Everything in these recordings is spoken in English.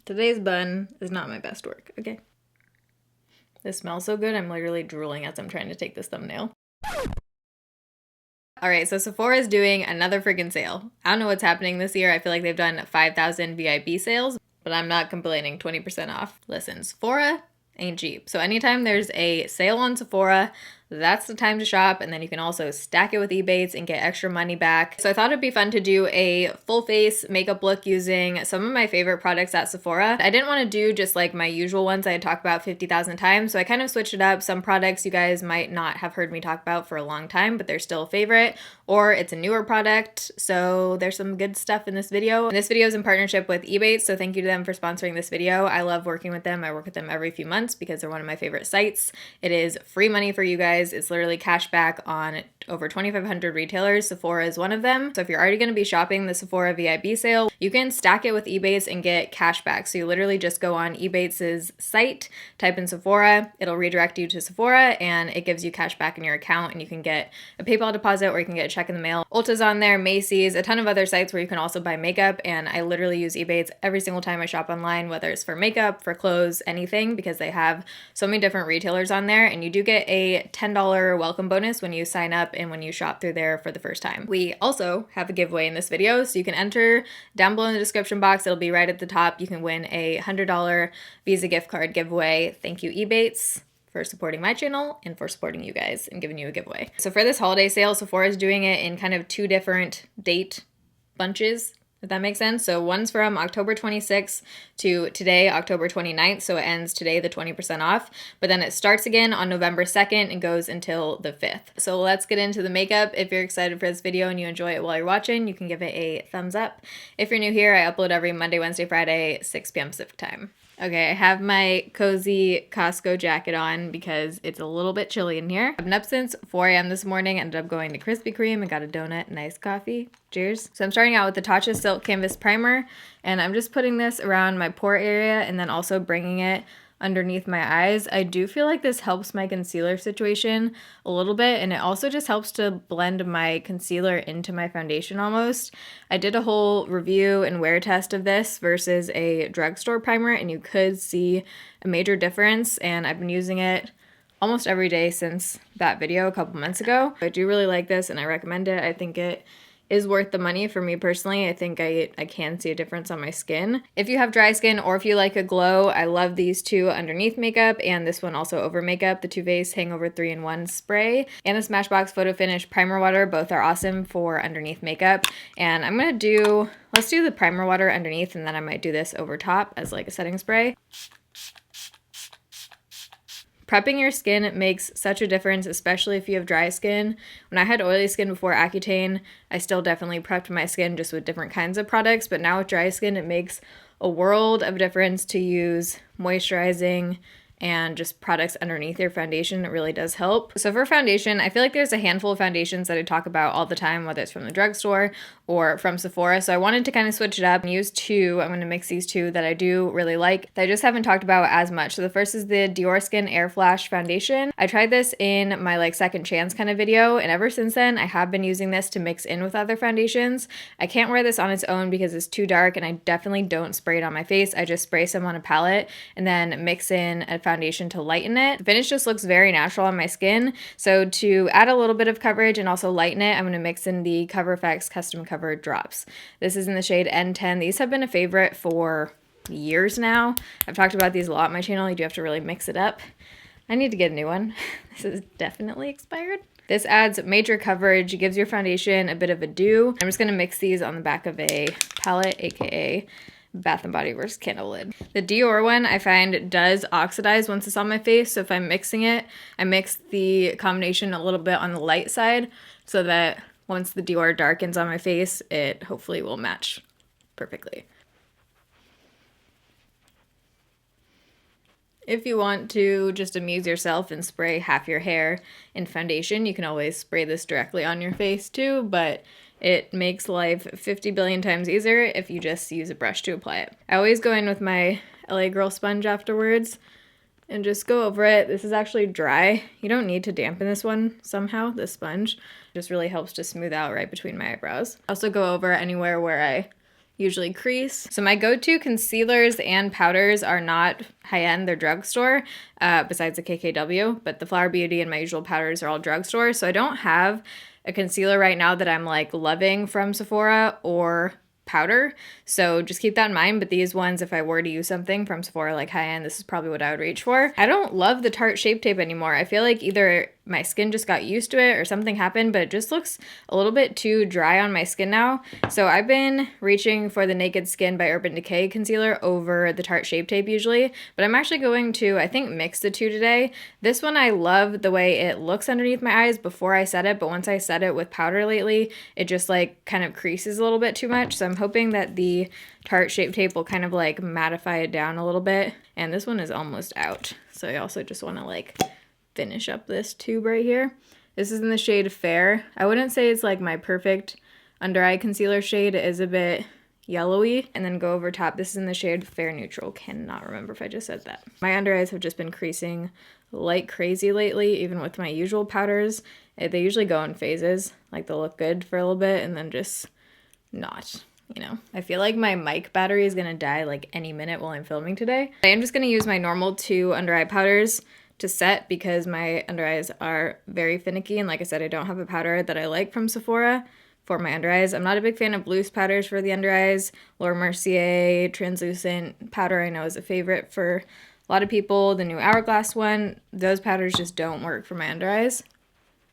Today's bun is not my best work, okay? This smells so good, I'm literally drooling as I'm trying to take this thumbnail. Alright, so Sephora is doing another freaking sale. I don't know what's happening this year. I feel like they've done 5,000 VIP sales, but I'm not complaining, 20% off. Listen, Sephora ain't cheap. So anytime there's a sale on Sephora, that's the time to shop, and then you can also stack it with Ebates and get extra money back. So I thought it'd be fun to do a full face makeup look using some of my favorite products at Sephora. I didn't want to do just like my usual ones I had talked about 50,000 times, so I kind of switched it up. Some products you guys might not have heard me talk about for a long time, but they're still a favorite, or it's a newer product, so there's some good stuff in this video. And this video is in partnership with Ebates, so thank you to them for sponsoring this video. I love working with them. I work with them every few months because they're one of my favorite sites. It is free money for you guys. It's literally cash back on over 2,500 retailers. Sephora is one of them. So if you're already going to be shopping the Sephora VIP sale, you can stack it with Ebates and get cash back. So you literally just go on Ebates' site, type in Sephora, it'll redirect you to Sephora, and it gives you cash back in your account, and you can get a PayPal deposit or you can get a check in the mail. Ulta's on there, Macy's, a ton of other sites where you can also buy makeup, and I literally use Ebates every single time I shop online, whether it's for makeup, for clothes, anything, because they have so many different retailers on there, and you do get a $10 welcome bonus when you sign up and when you shop through there for the first time. We also have a giveaway in this video, so you can enter down below in the description box. It'll be right at the top. You can win a $100 Visa gift card giveaway. Thank you, Ebates, for supporting my channel and for supporting you guys and giving you a giveaway. So for this holiday sale, Sephora is doing it in kind of two different date bunches, if that makes sense. So one's from October 26th to today, October 29th. So it ends today, the 20% off. But then it starts again on November 2nd and goes until the 5th. So let's get into the makeup. If you're excited for this video and you enjoy it while you're watching, you can give it a thumbs up. If you're new here, I upload every Monday, Wednesday, Friday, 6 p.m. Pacific time. Okay, I have my cozy Costco jacket on because it's a little bit chilly in here. I've been up since 4 a.m. this morning, ended up going to Krispy Kreme and got a donut and iced coffee. Cheers. So I'm starting out with the Tatcha Silk Canvas Primer, and I'm just putting this around my pore area and then also bringing it underneath my eyes. I do feel like this helps my concealer situation a little bit, and it also just helps to blend my concealer into my foundation almost. I did a whole review and wear test of this versus a drugstore primer, and you could see a major difference, and I've been using it almost every day since that video a couple months ago. I do really like this and I recommend it. I think it is worth the money for me personally. I think I can see a difference on my skin. If you have dry skin or if you like a glow, I love these two underneath makeup and this one also over makeup, the Too Faced Hangover 3-in-1 spray and the Smashbox Photo Finish Primer Water. Both are awesome for underneath makeup. And I'm gonna let's do the primer water underneath, and then I might do this over top as like a setting spray. Prepping your skin makes such a difference, especially if you have dry skin. When I had oily skin before Accutane, I still definitely prepped my skin just with different kinds of products, but now with dry skin, it makes a world of difference to use moisturizing and just products underneath your foundation. It really does help. So for foundation, I feel like there's a handful of foundations that I talk about all the time, whether it's from the drugstore or from Sephora. So I wanted to kind of switch it up and use two. I'm going to mix these two that I do really like that I just haven't talked about as much. So the first is the Dior Skin Air Flash Foundation. I tried this in my like second chance kind of video, and ever since then I have been using this to mix in with other foundations. I can't wear this on its own because it's too dark, and I definitely don't spray it on my face. I just spray some on a palette and then mix in a foundation to lighten it. The finish just looks very natural on my skin. So to add a little bit of coverage and also lighten it, I'm going to mix in the Cover FX Custom Cover Drops. This is in the shade N10. These have been a favorite for years now. I've talked about these a lot on my channel. You do have to really mix it up. I need to get a new one. This is definitely expired. This adds major coverage, gives your foundation a bit of a dew. I'm just going to mix these on the back of a palette, aka Bath & Body Works candle lid. The Dior one I find does oxidize once it's on my face, so if I'm mixing it, I mix the combination a little bit on the light side so that once the Dior darkens on my face, it hopefully will match perfectly. If you want to just amuse yourself and spray half your hair in foundation, you can always spray this directly on your face too, but it makes life 50 billion times easier if you just use a brush to apply it. I always go in with my LA Girl sponge afterwards and just go over it. This is actually dry. You don't need to dampen this one somehow, this sponge. It just really helps to smooth out right between my eyebrows. I also go over anywhere where I usually crease. So my go-to concealers and powders are not high-end, they're drugstore, besides the KKW, but the Flower Beauty and my usual powders are all drugstore. So I don't have a concealer right now that I'm like loving from Sephora or powder, so just keep that in mind. But these ones, if I were to use something from Sephora like high-end, this is probably what I would reach for. I don't love the Tarte Shape Tape anymore. I feel like either my skin just got used to it or something happened, but it just looks a little bit too dry on my skin now. So I've been reaching for the Naked Skin by Urban Decay concealer over the Tarte Shape Tape usually, but I'm actually going to, I think, mix the two today. This one I love the way it looks underneath my eyes before I set it, but once I set it with powder lately, it just like kind of creases a little bit too much. So I'm hoping that the Tarte Shape Tape will kind of like mattify it down a little bit. And this one is almost out. So I also just want to like finish up this tube right here. This is in the shade Fair. I wouldn't say it's like my perfect under eye concealer shade. It is a bit yellowy. And then go over top. This is in the shade Fair Neutral. Cannot remember if I just said that. My under eyes have just been creasing like crazy lately, even with my usual powders. They usually go in phases. Like they'll look good for a little bit and then just not. You know, I feel like my mic battery is gonna die like any minute while I'm filming today. I am just gonna use my normal 2 under eye powders to set because my under eyes are very finicky, and like I said, I don't have a powder that I like from Sephora for my under eyes. I'm not a big fan of loose powders for the under eyes. Laura Mercier translucent powder I know is a favorite for a lot of people. The new Hourglass one, those powders just don't work for my under eyes.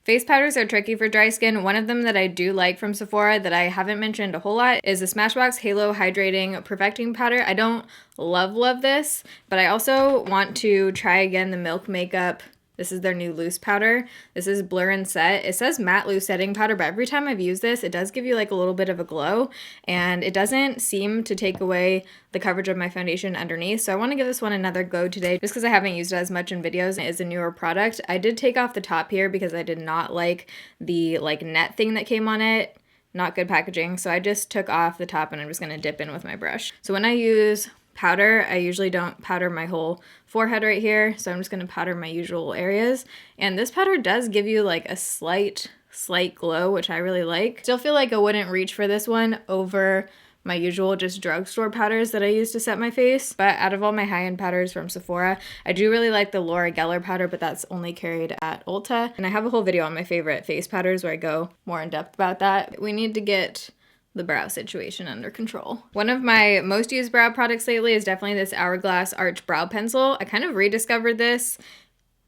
Face powders are tricky for dry skin. One of them that I do like from Sephora that I haven't mentioned a whole lot is the Smashbox Halo Hydrating Perfecting Powder. I don't love this, but I also want to try again the Milk Makeup. This is their new loose powder. This is Blur and Set. It says matte loose setting powder, but every time I've used this, it does give you like a little bit of a glow, and it doesn't seem to take away the coverage of my foundation underneath. So I want to give this one another go today just because I haven't used it as much in videos. It is a newer product. I did take off the top here because I did not like the like net thing that came on it. Not good packaging. So I just took off the top and I'm just going to dip in with my brush. So when I use powder, I usually don't powder my whole forehead right here, so I'm just going to powder my usual areas. And this powder does give you like a slight glow, which I really like. Still feel like I wouldn't reach for this one over my usual just drugstore powders that I use to set my face. But out of all my high-end powders from Sephora, I do really like the Laura Geller powder, but that's only carried at Ulta. And I have a whole video on my favorite face powders where I go more in depth about that. We need to get the brow situation under control. One of my most used brow products lately is definitely this Hourglass Arch Brow Pencil. I kind of rediscovered this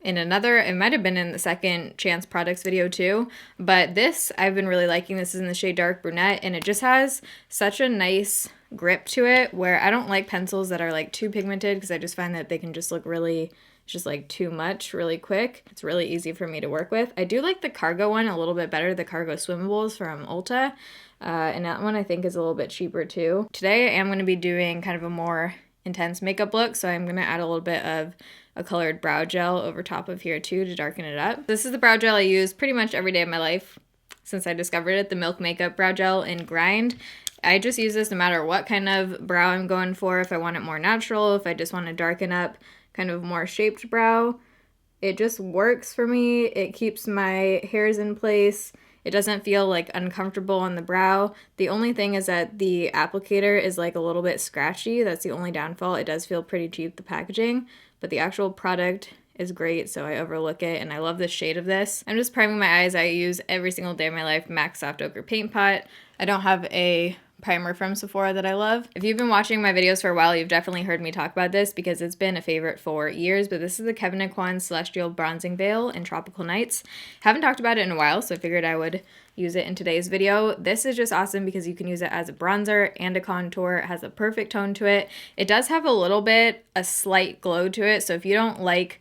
in another, it might have been in the second Chance Products video too, but this I've been really liking. This is in the shade Dark Brunette, and it just has such a nice grip to it where I don't like pencils that are like too pigmented because I just find that they can just look really, just like too much really quick. It's really easy for me to work with. I do like the Cargo one a little bit better, the Cargo Swimmables from Ulta. And that one I think is a little bit cheaper too. Today I am going to be doing kind of a more intense makeup look, so I'm going to add a little bit of a colored brow gel over top of here too to darken it up. This is the brow gel I use pretty much every day of my life since I discovered it, the Milk Makeup Brow Gel in Grind. I just use this no matter what kind of brow I'm going for, if I want it more natural, if I just want to darken up kind of more shaped brow. It just works for me. It keeps my hairs in place. It doesn't feel like uncomfortable on the brow. The only thing is that the applicator is like a little bit scratchy. That's the only downfall. It does feel pretty cheap, the packaging, but the actual product is great, so I overlook it, and I love the shade of this. I'm just priming my eyes. I use every single day of my life MAC Soft Ochre Paint Pot. I don't have a primer from Sephora that I love. If you've been watching my videos for a while, you've definitely heard me talk about this because it's been a favorite for years, but this is the Kevyn Aucoin Celestial Bronzing Veil in Tropical Nights. Haven't talked about it in a while, so I figured I would use it in today's video. This is just awesome because you can use it as a bronzer and a contour. It has a perfect tone to it. It does have a little bit, a slight glow to it, so if you don't like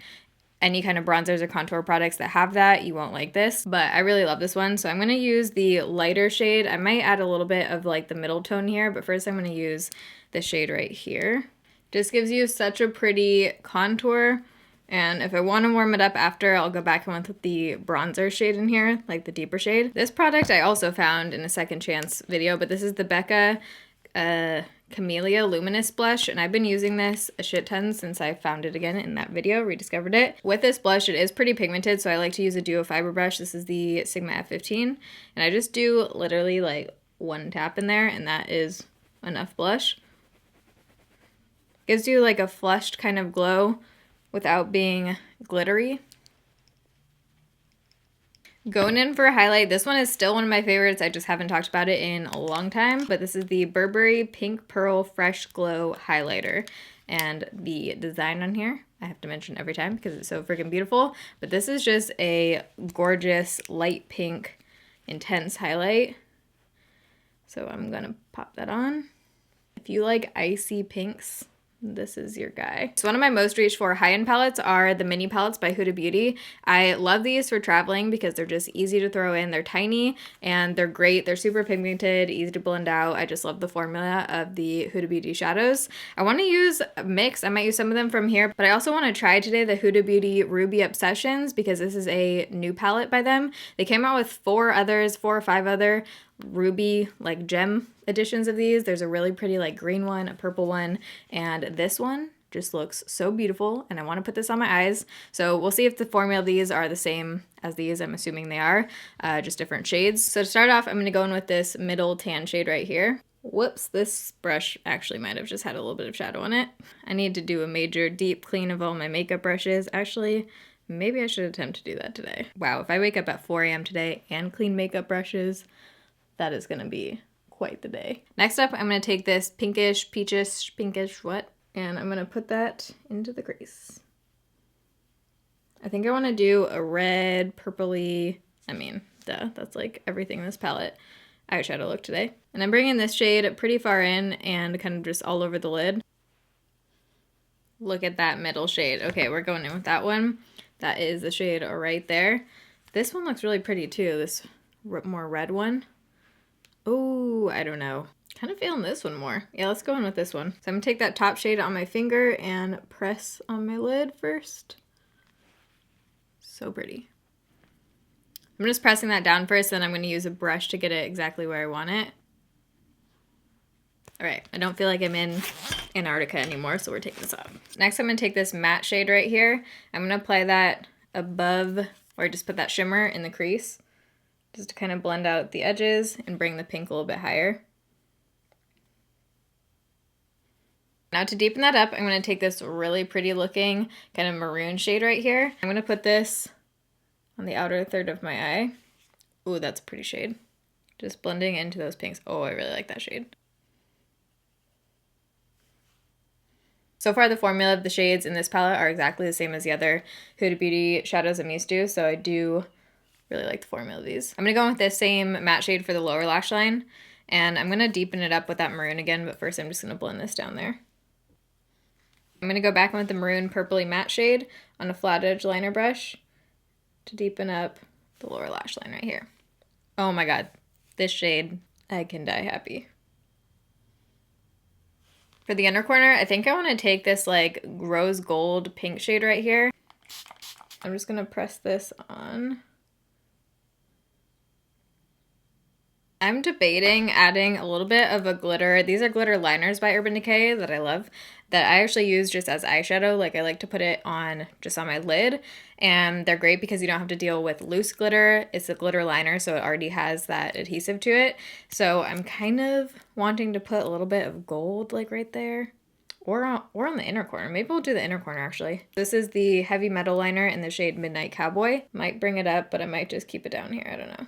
any kind of bronzers or contour products that have that, you won't like this, but I really love this one. So I'm going to use the lighter shade. I might add a little bit of like the middle tone here, but first I'm going to use the shade right here. Just gives you such a pretty contour, and if I want to warm it up after, I'll go back in with the bronzer shade in here, like the deeper shade. This product I also found in a Second Chance video, but this is the Becca Camellia Luminous Blush, and I've been using this a shit ton since I found it again in that video, rediscovered it. With this blush, it is pretty pigmented, so I like to use a duo fiber brush. This is the Sigma F15, and I just do literally like one tap in there, and that is enough blush. Gives you like a flushed kind of glow without being glittery. Going in for a highlight, this one is still one of my favorites. I just haven't talked about it in a long time, but this is the Burberry Pink Pearl Fresh Glow Highlighter. And the design on here, I have to mention every time because it's so freaking beautiful, but this is just a gorgeous light pink intense highlight. So I'm gonna pop that on. If you like icy pinks, this is your guy. So one of my most reached for high-end palettes are the mini palettes by Huda Beauty. I love these for traveling because they're just easy to throw in. They're tiny and they're great. They're super pigmented, easy to blend out. I just love the formula of the Huda Beauty shadows. I want to use a mix. I might use some of them from here, but I also want to try today the Huda Beauty Ruby Obsessions because this is a new palette by them. They came out with 4 or 5 other ruby like gem editions of these. There's a really pretty like green one, a purple one, and this one just looks so beautiful and I want to put this on my eyes. So we'll see if the formula of these are the same as these. I'm assuming they are, just different shades. So to start off, I'm going to go in with this middle tan shade right here. Whoops, this brush actually might have just had a little bit of shadow on it. I need to do a major deep clean of all my makeup brushes. Actually, maybe I should attempt to do that today. Wow, if I wake up at 4 a.m. today and clean makeup brushes, that is gonna be quite the day. Next up, I'm gonna take this pinkish, peachish, pinkish, and I'm gonna put that into the crease. I think I wanna do a red, purpley, that's like everything in this palette, eyeshadow look today. And I'm bringing this shade pretty far in and kind of just all over the lid. Look at that middle shade. Okay, we're going in with that one. That is the shade right there. This one looks really pretty too, this more red one. Oh, I don't know. Kind of feeling this one more. Yeah, let's go in with this one. So I'm gonna take that top shade on my finger and press on my lid first. So pretty. I'm just pressing that down first, then I'm gonna use a brush to get it exactly where I want it. All right, I don't feel like I'm in Antarctica anymore, so we're taking this off. Next, I'm gonna take this matte shade right here. I'm gonna apply that above, or just put that shimmer in the crease, just to kind of blend out the edges and bring the pink a little bit higher. Now to deepen that up, I'm going to take this really pretty looking kind of maroon shade right here. I'm going to put this on the outer third of my eye. Ooh, that's a pretty shade. Just blending into those pinks. Oh, I really like that shade. So far, the formula of the shades in this palette are exactly the same as the other Huda Beauty shadows I'm used to, so I do really like the formula of these. I'm gonna go in with this same matte shade for the lower lash line, and I'm gonna deepen it up with that maroon again, but first I'm just gonna blend this down there. I'm gonna go back in with the maroon purpley matte shade on a flat edge liner brush to deepen up the lower lash line right here. Oh my god, this shade, I can die happy. For the inner corner, I think I wanna take this like rose gold pink shade right here. I'm just gonna press this on. I'm debating adding a little bit of a glitter. These are glitter liners by Urban Decay that I love, that I actually use just as eyeshadow. Like I like to put it on just on my lid, and they're great because you don't have to deal with loose glitter. It's a glitter liner, so it already has that adhesive to it. So I'm kind of wanting to put a little bit of gold like right there, or on the inner corner. Maybe we'll do the inner corner actually. This is the Heavy Metal liner in the shade Midnight Cowboy. Might bring it up, but I might just keep it down here. I don't know.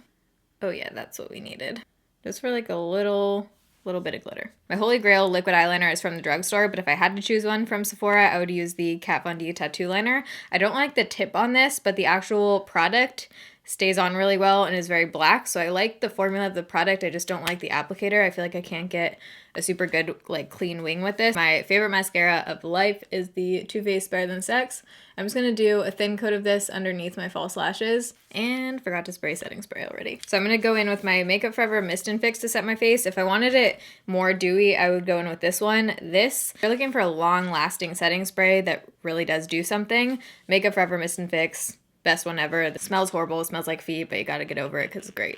Oh yeah, that's what we needed. Just for like a little bit of glitter. My holy grail liquid eyeliner is from the drugstore, but if I had to choose one from Sephora, I would use the Kat Von D tattoo liner. I don't like the tip on this, but the actual product stays on really well and is very black, so I like the formula of the product. I just don't like the applicator. I feel like I can't get a super good like clean wing with this. My favorite mascara of life is the Too Faced Better Than Sex. I'm just gonna do a thin coat of this underneath my false lashes, and forgot to spray setting spray already. So I'm gonna go in with my Makeup Forever Mist and Fix to set my face. If I wanted it more dewy, I would go in with this one. This, if you're looking for a long lasting setting spray that really does do something, Makeup Forever Mist and Fix, best one ever. It smells horrible, it smells like feet, but you gotta get over it because it's great.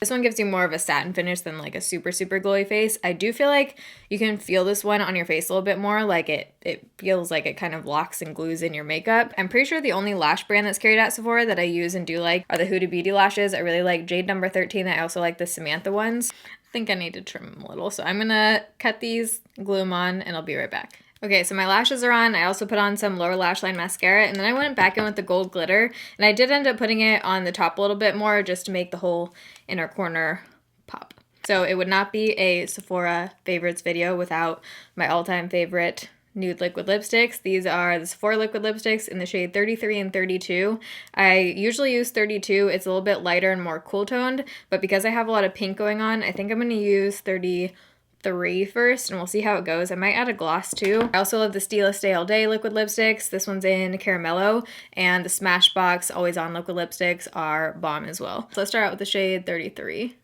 This one gives you more of a satin finish than like a super glowy face. I do feel like you can feel this one on your face a little bit more, like it feels like it kind of locks and glues in your makeup. I'm pretty sure the only lash brand that's carried at Sephora that I use and do like are the Huda Beauty lashes. I really like Jade number 13. I also like the Samantha ones. I think I need to trim them a little, so I'm gonna cut these, glue them on, and I'll be right back. Okay, so my lashes are on. I also put on some lower lash line mascara, and then I went back in with the gold glitter, and I did end up putting it on the top a little bit more just to make the whole inner corner pop. So it would not be a Sephora favorites video without my all-time favorite nude liquid lipsticks. These are the Sephora liquid lipsticks in the shade 33 and 32. I usually use 32. It's a little bit lighter and more cool toned, but because I have a lot of pink going on, I think I'm going to use 33 first, and we'll see how it goes. I might add a gloss too. I also love the Stila Stay All Day liquid lipsticks. This one's in Caramello, and the Smashbox Always On liquid lipsticks are bomb as well. So let's start out with the shade 33.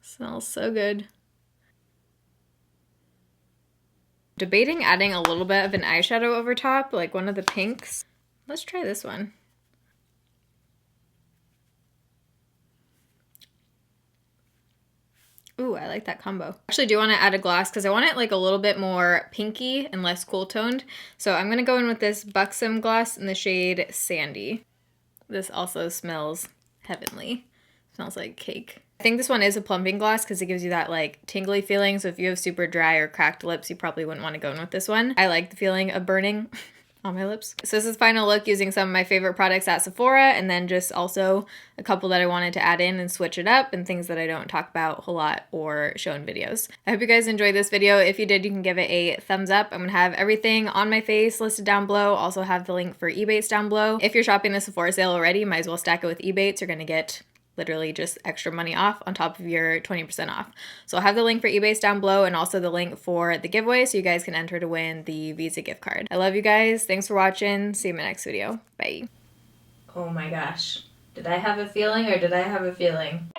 Smells so good. Debating adding a little bit of an eyeshadow over top, like one of the pinks. Let's try this one. Ooh, I like that combo. I actually do want to add a gloss because I want it like a little bit more pinky and less cool toned. So I'm going to go in with this Buxom gloss in the shade Sandy. This also smells heavenly. Smells like cake. I think this one is a plumping gloss because it gives you that like tingly feeling. So if you have super dry or cracked lips, you probably wouldn't want to go in with this one. I like the feeling of burning on my lips. So this is final look using some of my favorite products at Sephora, and then just also a couple that I wanted to add in and switch it up, and things that I don't talk about a whole lot or show in videos. I hope you guys enjoyed this video. If you did, you can give it a thumbs up. I'm gonna have everything on my face listed down below. Also have the link for Ebates down below. If you're shopping the Sephora sale already, you might as well stack it with Ebates. You're gonna get literally just extra money off on top of your 20% off. So I'll have the link for Ebates down below, and also the link for the giveaway so you guys can enter to win the Visa gift card. I love you guys. Thanks for watching. See you in my next video. Bye. Oh my gosh. Did I have a feeling or did I have a feeling?